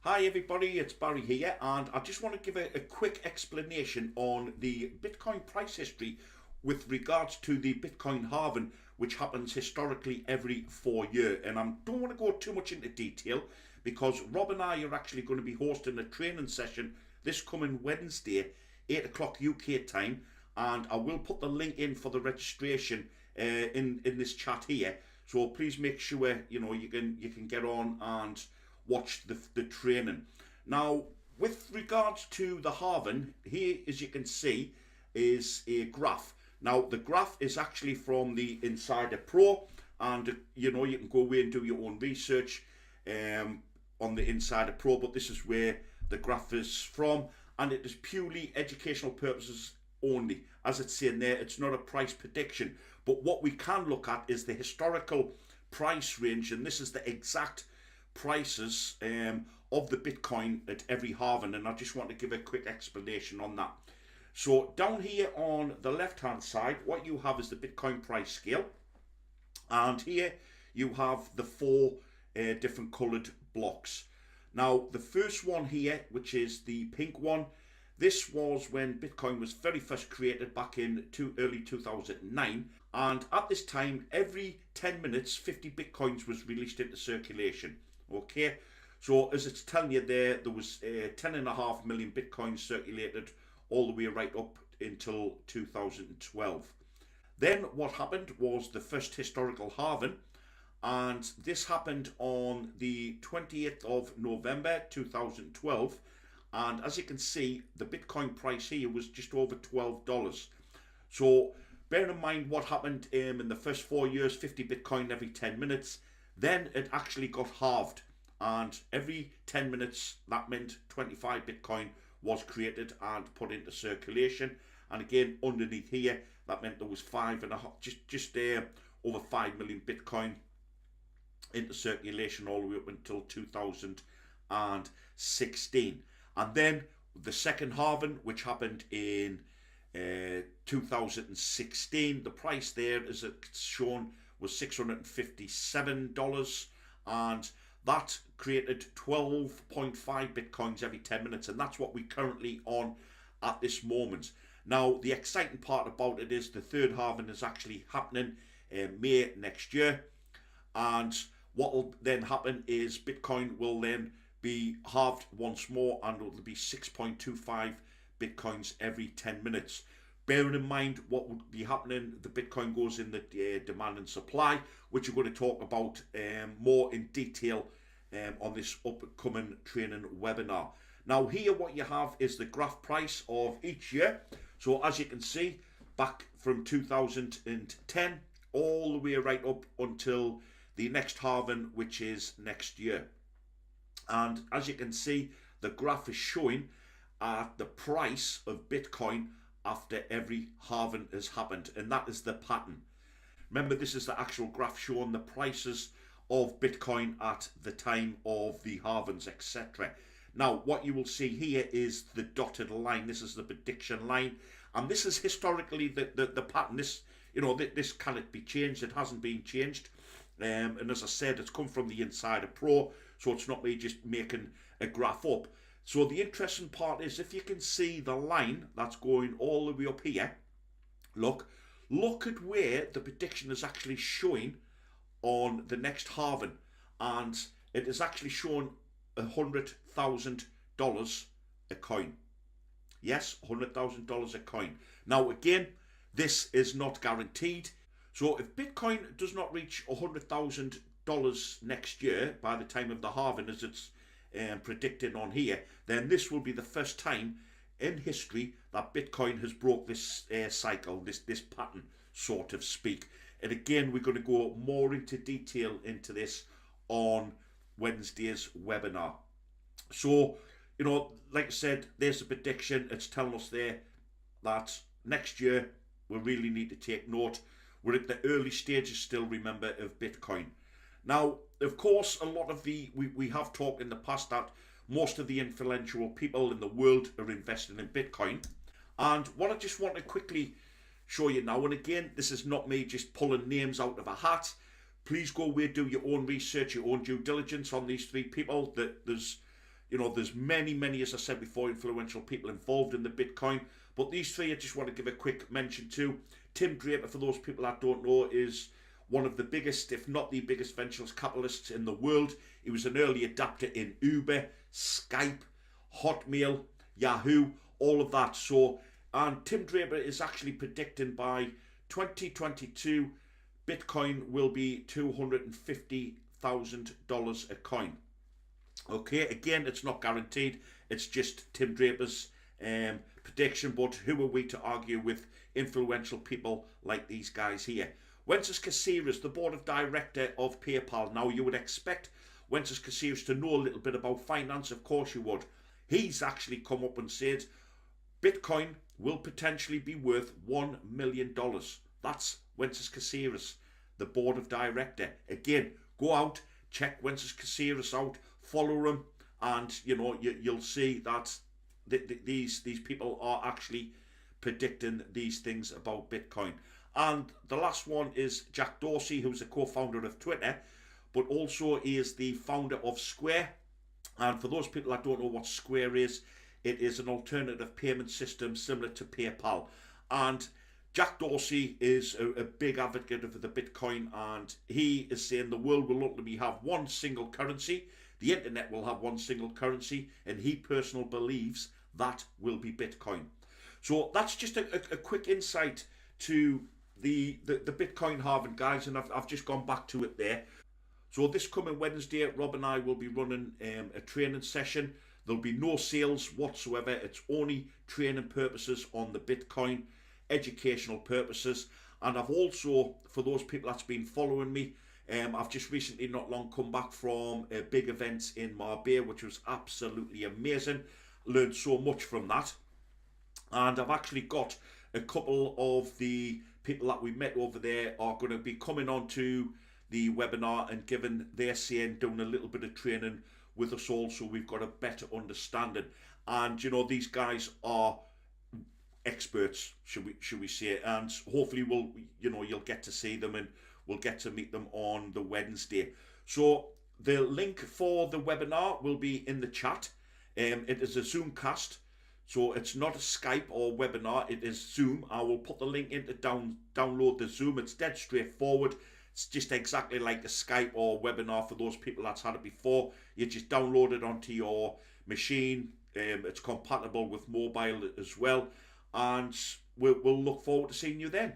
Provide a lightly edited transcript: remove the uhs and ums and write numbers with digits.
Hi everybody, it's Barry here, and I just want to give a quick explanation on the Bitcoin price history with regards to the Bitcoin halving, which happens historically every 4 years. And I don't want to go too much into detail because Rob and I are actually going to be hosting a training session this coming Wednesday, 8 o'clock UK time, and I will put the link in for the registration in this chat here. So please make sure you can get on and watch the training. Now, with regards to the halving, here as you can see is a graph. Now the graph is actually from the Insider Pro, and you can go away and do your own research on the Insider Pro, but this is where the graph is from, and it is purely educational purposes only. As it's saying there, it's not a price prediction, but what we can look at is the historical price range, and this is the exact prices of the Bitcoin at every halving, and I just want to give a quick explanation on that. So down here on the left hand side, what you have is the Bitcoin price scale, and here you have the four different colored blocks. Now the first one here, which is the pink one, this was when Bitcoin was very first created back in early 2009, and at this time every 10 minutes 50 Bitcoins was released into circulation. Okay, so as it's telling you there was 10.5 million Bitcoins circulated all the way right up until 2012. Then what happened was the first historical halving, and this happened on the 28th of November 2012, and as you can see the Bitcoin price here was just over $12. So bear in mind what happened in the first 4 years, 50 Bitcoin every 10 minutes. Then it actually got halved, and every 10 minutes that meant 25 Bitcoin was created and put into circulation. And again, underneath here, that meant there was just over 5 million Bitcoin into circulation all the way up until 2016. And then the second halving, which happened in 2016, the price there, as it's shown, was $657, and that created 12.5 Bitcoins every 10 minutes, and that's what we're currently on at this moment. Now the exciting part about it is the third halving is actually happening in May next year, and what will then happen is Bitcoin will then be halved once more, and it will be 6.25 Bitcoins every 10 minutes. Bearing in mind what would be happening, the Bitcoin goes in the demand and supply, which we're going to talk about more in detail on this upcoming training webinar. Now here what you have is the graph price of each year. So as you can see, back from 2010 all the way right up until the next halving, which is next year. And as you can see, the graph is showing the price of Bitcoin after every halving has happened, and that is the pattern. Remember, this is the actual graph showing the prices of Bitcoin at the time of the halvings, etc. Now what you will see here is the dotted line. This is the prediction line, and this is historically the pattern. This this cannot be changed. It hasn't been changed, and as I said, it's come from the Insider Pro, so it's not me just making a graph up. So the interesting part is, if you can see the line that's going all the way up here, look at where the prediction is actually showing on the next halving, and it is actually showing $100,000 a coin. Yes, $100,000 a coin. Now again, this is not guaranteed. So if Bitcoin does not reach $100,000 next year by the time of the halving, as it's predicted on here, then this will be the first time in history that Bitcoin has broke this cycle, this pattern, so to speak. And again, we're going to go more into detail into this on Wednesday's webinar. So, like I said, there's a prediction. It's telling us there that next year we really need to take note. We're at the early stages still, remember, of Bitcoin. Now, of course, a lot of we have talked in the past that most of the influential people in the world are investing in Bitcoin. And what I just want to quickly show you now, and again, this is not me just pulling names out of a hat. Please go away, do your own research, your own due diligence on these three people. That there's you know, there's many, as I said before, influential people involved in the Bitcoin. But these three I just want to give a quick mention to. Tim Draper, for those people that don't know, is one of the biggest, if not the biggest, venture capitalists in the world. He was an early adapter in Uber, Skype, Hotmail, Yahoo, all of that. So, and Tim Draper is actually predicting by 2022, Bitcoin will be $250,000 a coin. Okay, again, it's not guaranteed. It's just Tim Draper's prediction, but who are we to argue with influential people like these guys here? Wences Caceres, the board of director of PayPal. Now, you would expect Wences Caceres to know a little bit about finance. Of course you would. He's actually come up and said Bitcoin will potentially be worth $1 million. That's Wences Caceres, the board of director. Again, go out, check Wences Caceres out, follow him, and you know you'll see that these people are actually predicting these things about Bitcoin. And the last one is Jack Dorsey, who's a co-founder of Twitter, but also he is the founder of Square. And for those people that don't know what Square is, it is an alternative payment system similar to PayPal. And Jack Dorsey is a big advocate of the Bitcoin, and he is saying the world will ultimately have one single currency. The internet will have one single currency, and he personally believes that will be Bitcoin. So that's just a quick insight to the Bitcoin halving, guys, and I've just gone back to it there. So this coming Wednesday, Rob and I will be running a training session. There'll be no sales whatsoever. It's only training purposes on the Bitcoin, educational purposes. And I've also, for those people that's been following me, I've just recently not long come back from a big event in Marbella, which was absolutely amazing. Learned so much from that. And I've actually got a couple of the people that we met over there are going to be coming on to the webinar and giving their say and doing a little bit of training with us all, so we've got a better understanding. And you know, these guys are experts, should we say, and hopefully you'll get to see them and we'll get to meet them on the Wednesday. So the link for the webinar will be in the chat. It is a Zoom cast, so it's not a Skype or webinar, it is Zoom. I will put the link in to download the Zoom. It's dead straightforward. It's just exactly like a Skype or webinar for those people that's had it before. You just download it onto your machine. It's compatible with mobile as well, and we'll look forward to seeing you then.